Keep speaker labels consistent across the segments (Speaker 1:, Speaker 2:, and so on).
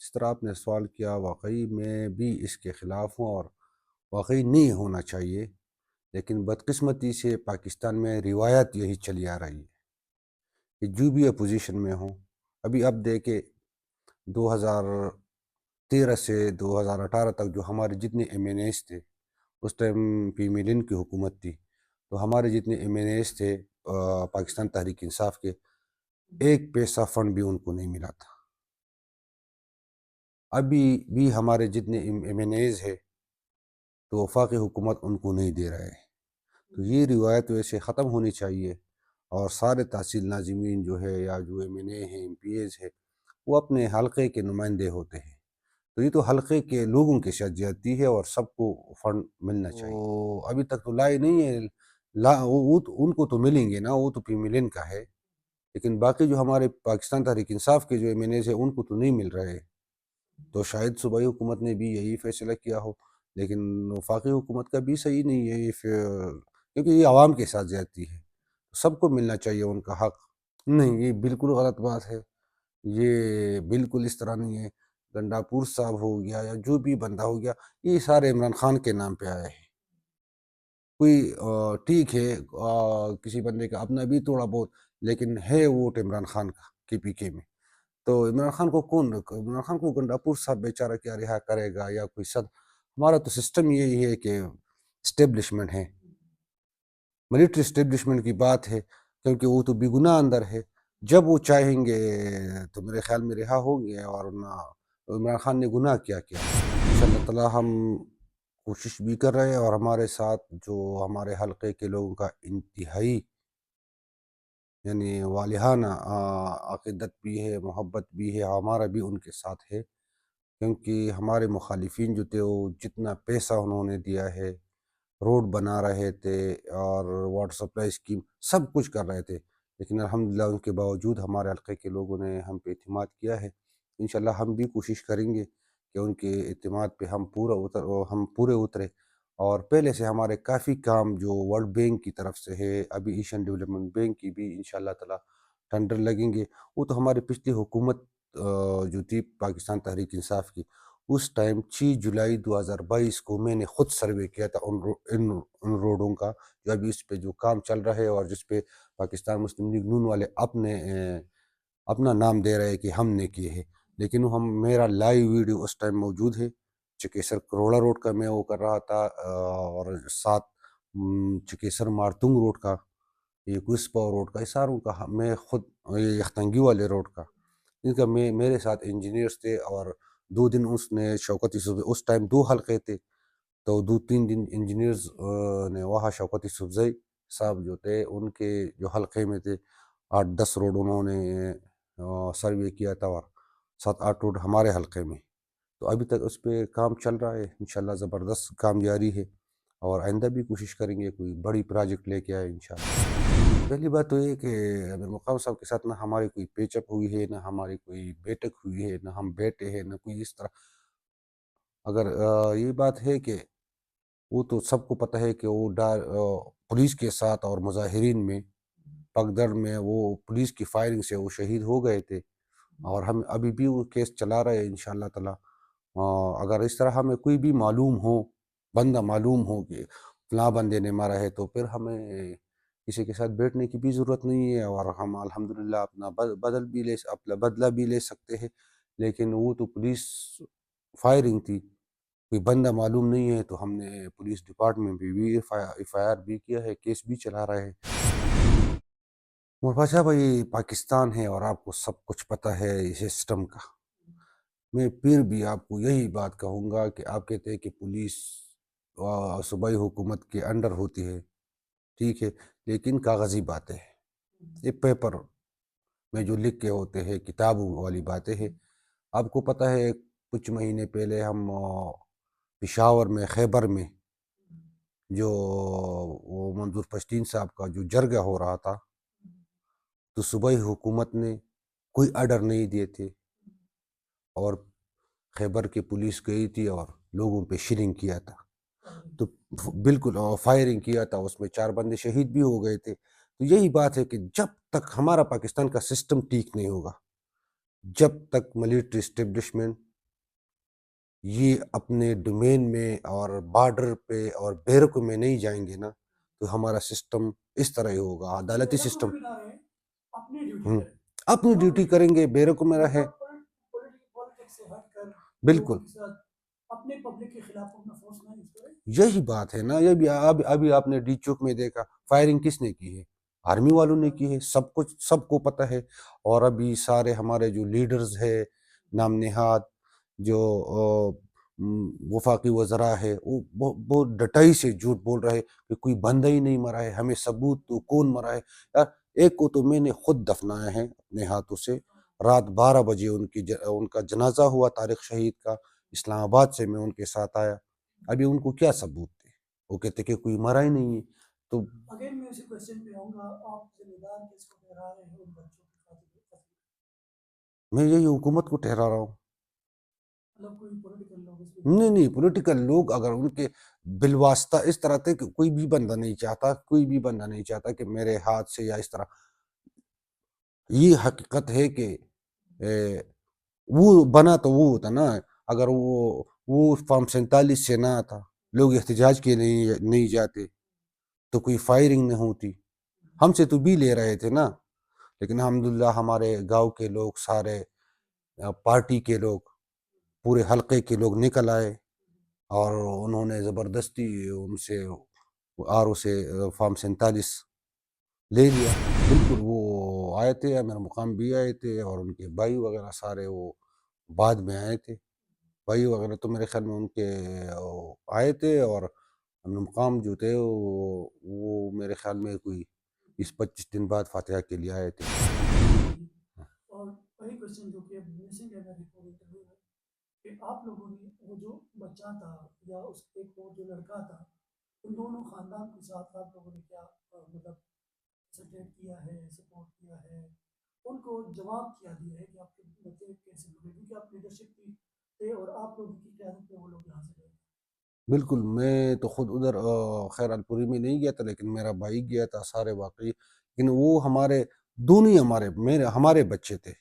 Speaker 1: جس طرح آپ نے سوال کیا، واقعی میں بھی اس کے خلاف ہوں اور واقعی نہیں ہونا چاہیے، لیکن بدقسمتی سے پاکستان میں روایت یہی چلی آ رہی ہے کہ جو بھی اپوزیشن میں ہوں. ابھی اب دیکھیں 2013 سے 2018 تک جو ہمارے جتنے ایم این ایز تھے، اس ٹائم پی ملن کی حکومت تھی، تو ہمارے جتنے ایم این ایز تھے پاکستان تحریک انصاف کے، ایک پیسہ فنڈ بھی ان کو نہیں ملا تھا. ابھی بھی ہمارے جتنے ایم این ایز ہے تو وفاقی حکومت ان کو نہیں دے رہے. تو یہ روایت ویسے ختم ہونی چاہیے، اور سارے تحصیل ناظمین جو ہے یا جو ایم این اے ہیں، ایم پی ایز ہے، وہ اپنے حلقے کے نمائندے ہوتے ہیں. تو یہ تو حلقے کے لوگوں کے ساتھ جاتی ہے اور سب کو فنڈ ملنا چاہیے. تو ابھی تک تو لائے نہیں ہے. ان کو تو ملیں گے نا، وہ تو پی ملین کا ہے، لیکن باقی جو ہمارے پاکستان تحریک انصاف کے جو ایم این ایز ہیں ان کو تو نہیں مل رہے. تو شاید صوبائی حکومت نے بھی یہی فیصلہ کیا ہو، لیکن وفاقی حکومت کا بھی صحیح نہیں ہے کیونکہ یہ عوام کے ساتھ زیادتی ہے. سب کو ملنا چاہیے ان کا حق. نہیں، یہ بالکل غلط بات ہے. یہ بالکل اس طرح نہیں ہے. گنڈاپور صاحب ہو گیا یا جو بھی بندہ ہو گیا، یہ سارے عمران خان کے نام پہ آئے ہیں. کوئی ٹھیک ہے کسی بندے کا اپنا بھی تھوڑا بہت، لیکن ہے ووٹ عمران خان کا کے پی کے میں. تو عمران خان کو عمران خان کو گنڈاپور صاحب بیچارہ کیا رہا کرے گا یا کوئی ہمارا تو سسٹم یہی ہے کہ اسٹیبلشمنٹ ہے، ملٹری اسٹیبلشمنٹ کی بات ہے، کیونکہ وہ تو بے گناہ اندر ہے. جب وہ چاہیں گے تو میرے خیال میں رہا ہوں گے، اور نہ عمران خان نے گناہ کیا انشاءاللہ تعالی ہم کوشش بھی کر رہے ہیں، اور ہمارے ساتھ جو ہمارے حلقے کے لوگوں کا انتہائی یعنی والہانہ عقیدت بھی ہے، محبت بھی ہے، ہمارا بھی ان کے ساتھ ہے. کیونکہ ہمارے مخالفین جو تھے وہ جتنا پیسہ انہوں نے دیا ہے، روڈ بنا رہے تھے اور واٹر سپلائی اسکیم سب کچھ کر رہے تھے، لیکن الحمدللہ ان کے باوجود ہمارے حلقے کے لوگوں نے ہم پہ اعتماد کیا ہے. انشاءاللہ ہم بھی کوشش کریں گے کہ ان کے اعتماد پہ ہم پورے اترے، اور پہلے سے ہمارے کافی کام جو ورلڈ بینک کی طرف سے ہے، ابھی ایشین ڈیولپمنٹ بینک کی بھی انشاءاللہ تعالی ٹینڈر لگیں گے. وہ تو ہماری پچھلی حکومت جو تھی پاکستان تحریک انصاف کی، اس ٹائم 6 جولائی 2022 کو میں نے خود سروے کیا تھا ان روڈوں کا، جو ابھی اس پہ جو کام چل رہا ہے اور جس پہ پاکستان مسلم لیگ نون والے اپنا نام دے رہے ہیں کہ ہم نے کیے ہیں. لیکن میرا لائیو ویڈیو اس ٹائم موجود ہے. چکیسر کروڑا روڈ کا میں وہ کر رہا تھا، اور ساتھ چکیسر مارتنگ روڈ کا، یہ گسپا روڈ کا، یہ ساروں کا میں خود، یہ یختنگی والے روڈ کا، ان کا میرے ساتھ انجینئرز تھے. اور 2 دن اس نے شوکت یوسف، اس ٹائم 2 حلقے تھے، تو 2-3 دن انجینئرز نے وہاں شوکت یوسفزئی صاحب جو تھے ان کے جو حلقے میں تھے 8-10 روڈ انہوں نے سروے کیا تھا، اور 7-8 روڈ ہمارے حلقے میں. تو ابھی تک اس پہ کام چل رہا ہے، انشاءاللہ زبردست کام جاری ہے، اور آئندہ بھی کوشش کریں گے کوئی بڑی پروجیکٹ لے کے آئے انشاءاللہ. پہلی بات تو یہ کہ امیر مقام صاحب کے ساتھ نہ ہماری کوئی پیچ اپ ہوئی ہے، نہ ہماری کوئی بیٹھک ہوئی ہے، نہ ہم بیٹھے ہیں، نہ کوئی اس طرح. اگر یہ بات ہے کہ وہ تو سب کو پتہ ہے کہ وہ پولیس کے ساتھ اور مظاہرین میں پگدر میں وہ پولیس کی فائرنگ سے وہ شہید ہو گئے تھے، اور ہم ابھی بھی وہ کیس چلا رہے ہیں انشاءاللہ تعالی. اگر اس طرح ہمیں کوئی بھی بندہ معلوم ہو کہ فلاں بندے نے مارا ہے، تو پھر ہمیں کسی کے ساتھ بیٹھنے کی بھی ضرورت نہیں ہے، اور ہم الحمدللہ اپنا بدلہ بھی لے سکتے ہیں. لیکن وہ تو پولیس فائرنگ تھی، کوئی بندہ معلوم نہیں ہے، تو ہم نے پولیس ڈپارٹمنٹ میں بھی ایف آئی آر بھی کیا ہے، کیس بھی چلا رہے ہیں. بادشاہ بھائی پاکستان ہے اور آپ کو سب کچھ پتہ ہے اس سسٹم کا. میں پھر بھی آپ کو یہی بات کہوں گا کہ آپ کہتے ہیں کہ پولیس صوبائی حکومت کے انڈر ہوتی ہے، ٹھیک ہے، لیکن کاغذی باتیں ہیں، یہ پیپر میں جو لکھ کے ہوتے ہیں، کتابوں والی باتیں ہیں. آپ کو پتہ ہے کچھ مہینے پہلے ہم پشاور میں، خیبر میں، جو وہ منظور پشتین صاحب کا جو جرگہ ہو رہا تھا، تو صوبائی حکومت نے کوئی آرڈر نہیں دیے تھے، اور خیبر کی پولیس گئی تھی اور لوگوں پہ شیلنگ کیا تھا، تو بالکل فائرنگ کیا تھا، اس میں 4 بندے شہید بھی ہو گئے تھے. تو یہی بات ہے کہ جب تک ہمارا پاکستان کا سسٹم ٹھیک نہیں ہوگا، جب تک ملٹری اسٹیبلشمنٹ یہ اپنے ڈومین میں اور بارڈر پہ اور بیرک میں نہیں جائیں گے نا تو ہمارا سسٹم اس طرح ہی ہوگا، عدالتی سسٹم۔ اپنی ڈیوٹی کریں گے، بیرک میں رہے، بالکل یہی بات ہے نا۔ یہ بھی ابھی آپ نے ڈی چوک میں دیکھا، فائرنگ کس نے کی ہے؟ آرمی والوں نے کی ہے، سب کو پتہ ہے۔ اور ابھی سارے ہمارے جو لیڈرز ہے نام نہاد، جو وفاقی وزراء ہے، وہ بہت ڈٹائی سے جھوٹ بول رہے کہ کوئی بندہ ہی نہیں مرا ہے، ہمیں ثبوت تو کون مرا ہے۔ یار ایک کو تو میں نے خود دفنایا ہے اپنے ہاتھوں سے، رات 12 بجے ان کا جنازہ ہوا طارق شہید کا، اسلام آباد سے میں ان کے ساتھ آیا۔ ابھی ان کو کیا ثبوت تھے؟ وہ کہتے کہ کوئی مرا ہی نہیں ہے۔ تو میں یہی حکومت کو ٹھہرا رہا ہوں۔ نہیں پولیٹیکل لوگ اگر ان کے بالواسطہ اس طرح تھے کہ کوئی بھی بندہ نہیں چاہتا کہ میرے ہاتھ سے یا اس طرح۔ یہ حقیقت ہے کہ وہ بنا تو وہ ہوتا نا، اگر وہ فارم 47 سے نہ آتا، لوگ احتجاج کے نہیں جاتے تو کوئی فائرنگ نہ ہوتی۔ ہم سے تو بھی لے رہے تھے نا، لیکن الحمدللہ ہمارے گاؤں کے لوگ، سارے پارٹی کے لوگ، پورے حلقے کے لوگ نکل آئے اور انہوں نے زبردستی ان سے آر سے فارم 47 لے لیا۔ بالکل وہ آئے تھے، امیر مقام بھی آئے تھے اور ان کے بھائی وغیرہ سارے وہ بعد میں آئے تھے۔ بھائی وغیرہ تو میرے خیال میں ان کے آئے تھے، اور امیر مقام جو تھے وہ میرے خیال میں کوئی 20-25 دن بعد فاتحہ کے لیے آئے تھے۔
Speaker 2: اور وہی کوشچن جو کہ مسنگ ہے میری پوری انٹرویو میں، کہ آپ لوگوں نے وہ جو بچہ تھا یا اس ایک وہ جو لڑکا تھا، ان دونوں خاندان کے ساتھ آپ لوگوں نے کیا مطلب سپورٹ کیا ہے، ان کو جواب کیا دیا ہے کہ آپ کے بچے کیسے ملے، کیونکہ آپ لیڈرشپ کی تھے اور آپ لوگوں کی قیادت میں وہ لوگ یہاں سے گئے۔
Speaker 1: بالکل، میں تو خود ادھر خیرال پوری میں نہیں گیا تھا، لیکن میرا بھائی گیا تھا، سارے واقعی، لیکن وہ ہمارے دونوں ہی ہمارے بچے تھے۔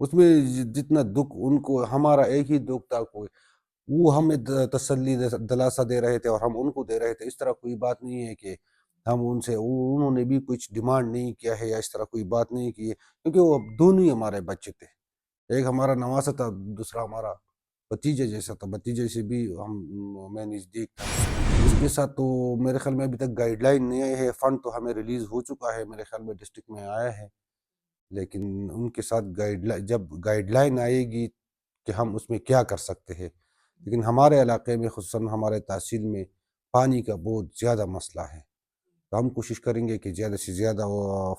Speaker 1: اس میں جتنا دکھ ان کو، ہمارا ایک ہی دکھ تھا، کوئی وہ ہمیں تسلی دلاسا دے رہے تھے اور ہم ان کو دے رہے تھے۔ اس طرح کوئی بات نہیں ہے کہ ہم ان سے، انہوں نے بھی کچھ ڈیمانڈ نہیں کیا ہے یا اس طرح کوئی بات نہیں کی ہے، کیونکہ وہ دونوں ہی ہمارے بچے تھے۔ ایک ہمارا نواسا تھا، دوسرا ہمارا بھتیجے جیسا تھا، بھتیجے سے بھی میں نزدیک تھا اس کے ساتھ۔ تو میرے خیال میں ابھی تک گائیڈ لائن نہیں آئی ہے، فنڈ تو ہمیں ریلیز ہو چکا ہے، میرے خیال میں ڈسٹرکٹ میں آیا ہے، لیکن ان کے ساتھ جب گائیڈ لائن آئے گی کہ ہم اس میں کیا کر سکتے ہیں۔ لیکن ہمارے علاقے میں، خصوصاً ہمارے تحصیل میں پانی کا بہت زیادہ مسئلہ ہے، تو ہم کوشش کریں گے کہ زیادہ سے زیادہ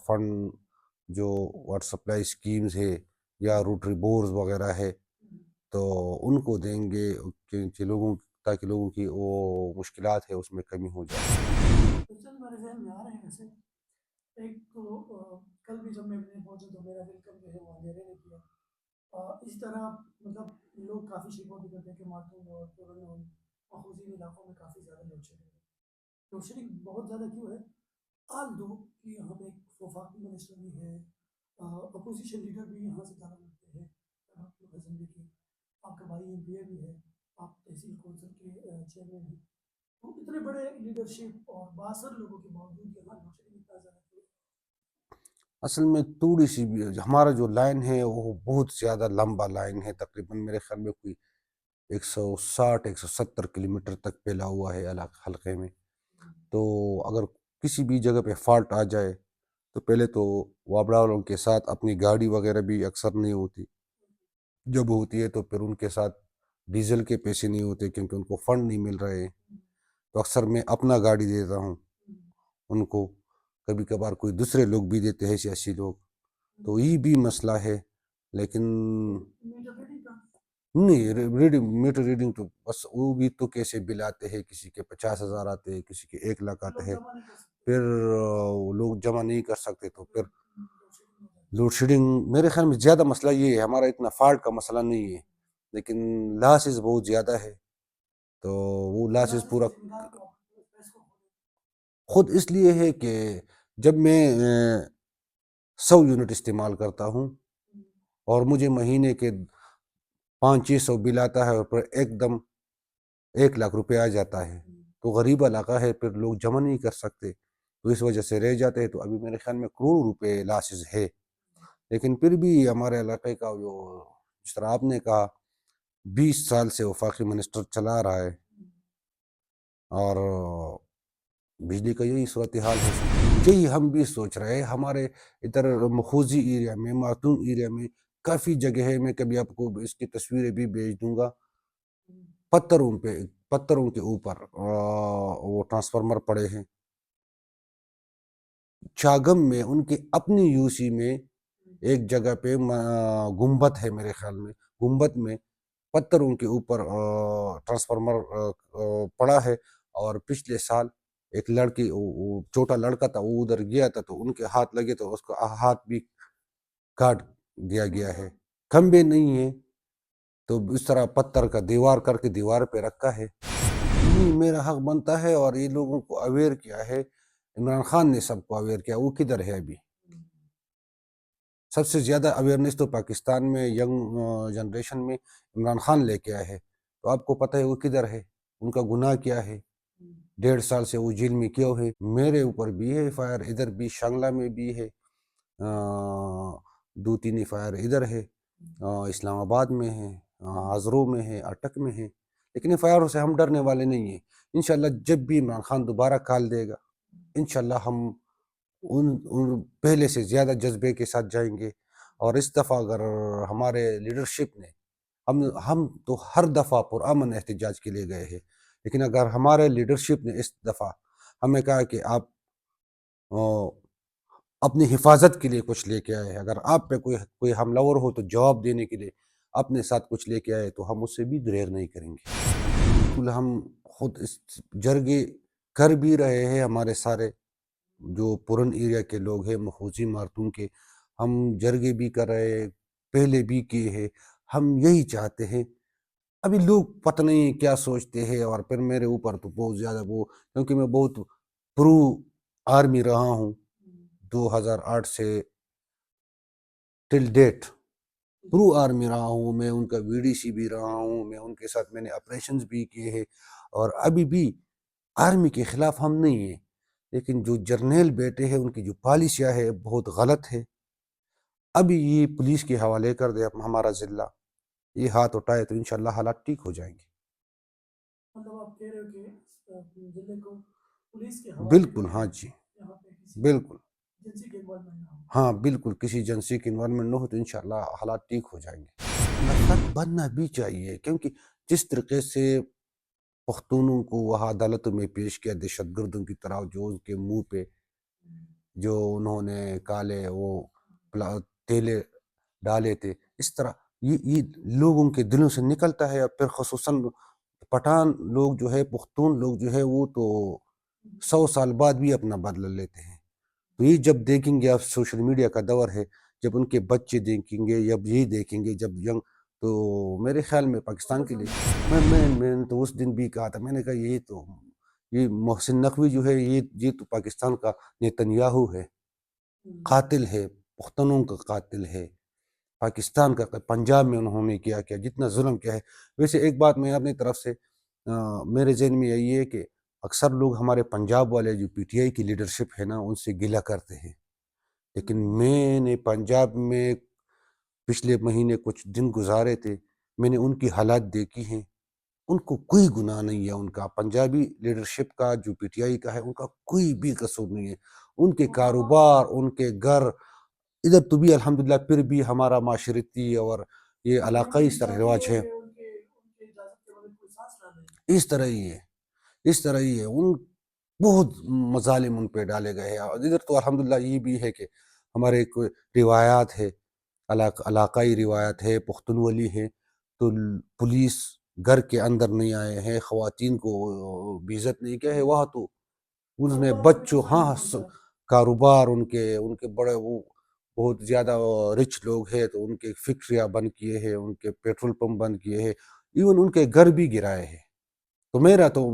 Speaker 1: فنڈ جو واٹر سپلائی اسکیمز ہے یا روٹری بورز وغیرہ ہے تو ان کو دیں گے، تاکہ لوگوں کی وہ مشکلات ہے اس میں کمی ہو جائے۔
Speaker 2: میرے ذہن میں آ رہے ہیں ویسے، ایک تو کل بھی جب میں پہنچا تو میرا ویلکم جو ہے وہ اندھیرے نے کیا۔ اس طرح مطلب لوگ کافی شکوہ بھی کرتے ہیں کہ مارٹون اور پورن اور مخوزین علاقوں میں کافی زیادہ لوڈ شیڈنگ بہت زیادہ کیوں ہے؟ آل دو کہ یہاں پہ ایک وفاقی منسٹر بھی ہے، اپوزیشن لیڈر بھی یہاں سے تعلق رکھتے ہیں، اسمبلی کے، آپ کا بھائی ایم پی اے بھی ہے، آپ تحصیل کونسل کے چیئرمین ہیں، تو اتنے بڑے لیڈرشپ اور 62 لوگوں کے باوجود یہاں لوڈ شیڈنگ اتنا زیادہ کیوں؟
Speaker 1: اصل میں تھوڑی سی بھی ہمارا جو لائن ہے وہ بہت زیادہ لمبا لائن ہے، تقریباً میرے خیال میں کوئی 160-170 کلومیٹر تک پھیلا ہوا ہے حلقے میں۔ تو اگر کسی بھی جگہ پہ فالٹ آ جائے تو پہلے تو وابڑا والوں کے ساتھ اپنی گاڑی وغیرہ بھی اکثر نہیں ہوتی، جب ہوتی ہے تو پھر ان کے ساتھ ڈیزل کے پیسے نہیں ہوتے کیونکہ ان کو فنڈ نہیں مل رہے، تو اکثر میں اپنا گاڑی دیتا ہوں ان کو، کبھی کبھار کوئی دوسرے لوگ بھی دیتے ہیں، سیاسی لوگ، تو یہ بھی مسئلہ ہے۔ لیکن نہیں، میٹر ریڈنگ تو بس وہ بھی تو کیسے بل آتے ہیں، کسی کے 50,000 آتے ہیں، کسی کے 1 لاکھ آتے ہیں، پھر لوگ جمع نہیں کر سکتے، تو پھر لوڈ شیڈنگ میرے خیال میں زیادہ مسئلہ یہ ہے، ہمارا اتنا فالٹ کا مسئلہ نہیں ہے، لیکن لاسز بہت زیادہ ہے، تو وہ لاسز پورا خود اس لیے ہے کہ جب میں 100 یونٹ استعمال کرتا ہوں اور مجھے مہینے کے 500-600 بل آتا ہے اور پھر ایک دم 1 لاکھ روپے آ جاتا ہے. تو غریب علاقہ ہے، پھر لوگ جمع نہیں کر سکتے، تو اس وجہ سے رہ جاتے ہیں. تو ابھی میرے خیال میں کروڑ روپے لاسز ہے، لیکن پھر بھی ہمارے علاقے کا جو جس طرح آپ نے کہا 20 سال سے وفاقی منسٹر چلا رہا ہے اور بجلی کا یہی صورتحال ہے. یہی ہم بھی سوچ رہے ہیں. ہمارے ادھر مخوزی ایریا میں، مارتون ایریا میں کافی جگہ ہے، میں کبھی آپ کو اس کی تصویریں بھی بھیج دوں گا. پتھروں کے اوپر وہ ٹرانسفارمر پڑے ہیں. چاگم میں ان کی اپنی یو سی میں ایک جگہ پہ گنبد ہے، میرے خیال میں گنبد میں پتھروں کے اوپر ٹرانسفارمر پڑا ہے. اور پچھلے سال ایک لڑکی، چھوٹا لڑکا تھا، وہ ادھر گیا تھا تو ان کے ہاتھ لگے تو اس کو ہاتھ بھی کاٹ دیا گیا ہے. کھمبے نہیں ہیں تو اس طرح پتھر کا دیوار کر کے دیوار پہ رکھا ہے. میرا حق بنتا ہے اور یہ لوگوں کو اویئر کیا ہے. عمران خان نے سب کو اویئر کیا. وہ کدھر ہے ابھی؟ سب سے زیادہ اویئرنیس تو پاکستان میں ینگ جنریشن میں عمران خان لے کے آئے ہے. تو آپ کو پتہ ہے وہ کدھر ہے، ان کا گناہ کیا ہے. 1.5 سال سے وہ جیل میں کیوں ہے. میرے اوپر بھی ہے فائر، ادھر بھی شانگلہ میں بھی ہے، 2-3 فائر ادھر ہے، اسلام آباد میں ہے، ہزروں میں ہے، اٹک میں ہے. لیکن فائروں سے ہم ڈرنے والے نہیں ہیں. انشاءاللہ جب بھی عمران خان دوبارہ کال دے گا، انشاءاللہ ہم ان پہلے سے زیادہ جذبے کے ساتھ جائیں گے. اور اس دفعہ اگر ہمارے لیڈرشپ نے، ہم تو ہر دفعہ پرامن احتجاج کے لیے گئے ہیں، لیکن اگر ہمارے لیڈرشپ نے اس دفعہ ہمیں کہا کہ آپ اپنی حفاظت کے لیے کچھ لے کے آئے ہیں، اگر آپ پہ کوئی حملہ ور ہو تو جواب دینے کے لیے اپنے ساتھ کچھ لے کے آئے تو ہم اس سے بھی دریغ نہیں کریں گے. بالکل ہم خود اس جرگے کر بھی رہے ہیں. ہمارے سارے جو پورن ایریا کے لوگ ہیں، مخوزی مارتون کے، ہم جرگے بھی کر رہے ہیں، پہلے بھی کیے ہیں. ہم یہی چاہتے ہیں. ابھی لوگ پتہ نہیں کیا سوچتے ہیں. اور پھر میرے اوپر تو بہت زیادہ کیونکہ میں بہت پرو آرمی رہا ہوں 2008 سے ٹل ڈیٹ. پرو آرمی رہا ہوں میں، ان کا وی ڈی سی بھی رہا ہوں میں، ان کے ساتھ میں نے آپریشنز بھی کیے ہیں. اور ابھی بھی آرمی کے خلاف ہم نہیں ہیں، لیکن جو جرنیل بیٹے ہیں ان کی جو پالیسیاں ہے بہت غلط ہے. ابھی یہ پولیس کے حوالے کر دے ہمارا ضلع، یہ ہاتھ اٹھائے تو انشاءاللہ حالات ٹھیک ہو جائیں گے.
Speaker 2: مطلب آپ کہہ رہے ہو کہ ضلع کو پولیس کے حوالے
Speaker 1: بالکل، ہاں جی،
Speaker 2: یہاں پہ کسی
Speaker 1: بالکل،
Speaker 2: جنسی کے انوالومنٹ نہ ہو.
Speaker 1: ہاں بالکل، کسی جنسی کی انوالومنٹ نہ ہو تو انشاءاللہ حالات ٹھیک ہو جائیں گے. نفرت بننا بھی چاہیے، کیونکہ جس طریقے سے پختونوں کو وہاں عدالتوں میں پیش کیا دہشت گردوں کی طرح، جو ان کے منہ پہ جو انہوں نے کالے وہ تیلے ڈالے تھے، اس طرح یہ لوگوں کے دلوں سے نکلتا ہے. اور پھر خصوصاً پٹھان لوگ جو ہے، پختون لوگ جو ہے، وہ تو 100 سال بعد بھی اپنا بدلہ لیتے ہیں. تو یہ جب دیکھیں گے، اب سوشل میڈیا کا دور ہے، جب ان کے بچے دیکھیں گے، جب یہ دیکھیں گے، جب ینگ، تو میرے خیال میں پاکستان کے لیے میں تو اس دن بھی کہا تھا، میں نے کہا یہ محسن نقوی جو ہے، یہ تو پاکستان کا نیتن یاہو ہے، قاتل ہے، پختونوں کا قاتل ہے. پاکستان کا پنجاب میں انہوں نے کیا جتنا ظلم کیا ہے. ویسے ایک بات میں اپنی طرف سے میرے ذہن میں یہی ہے کہ اکثر لوگ ہمارے پنجاب والے جو پی ٹی آئی کی لیڈرشپ ہے نا، ان سے گلہ کرتے ہیں. لیکن میں نے پنجاب میں پچھلے مہینے کچھ دن گزارے تھے، میں نے ان کی حالات دیکھی ہیں. ان کو کوئی گناہ نہیں ہے. ان کا پنجابی لیڈرشپ کا جو پی ٹی آئی کا ہے، ان کا کوئی بھی قصور نہیں ہے. ان کے کاروبار، ان کے گھر ادھر تو بھی الحمدللہ، پھر بھی ہمارا معاشرتی اور یہ علاقائی رواج ہے، اس طرح ہی ہے، اس طرح ہی ہے. بہت مظالم ان پہ ڈالے گئے ہیں. اور ادھر تو الحمدللہ یہ بھی ہے کہ ہمارے کوئی روایات ہے، علاقائی روایت ہے، پختونولی ہے، تو پولیس گھر کے اندر نہیں آئے ہیں، خواتین کو بھی عزت نہیں کیا ہے. وہاں تو انہوں نے بچوں، ہاں کاروبار ان کے بڑے، وہ بہت زیادہ رچ لوگ ہیں، تو ان کے فیکٹریاں بند کیے ہیں، ان کے پیٹرول پمپ بند کیے ہیں، ایون ان کے گھر بھی گرائے ہیں. تو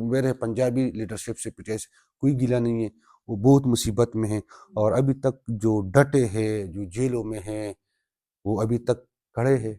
Speaker 1: میرے پنجابی لیڈرشپ سے پیچھے کوئی گلہ نہیں ہے. وہ بہت مصیبت میں ہیں، اور ابھی تک جو ڈٹے ہیں، جو جیلوں میں ہیں، وہ ابھی تک کھڑے ہیں.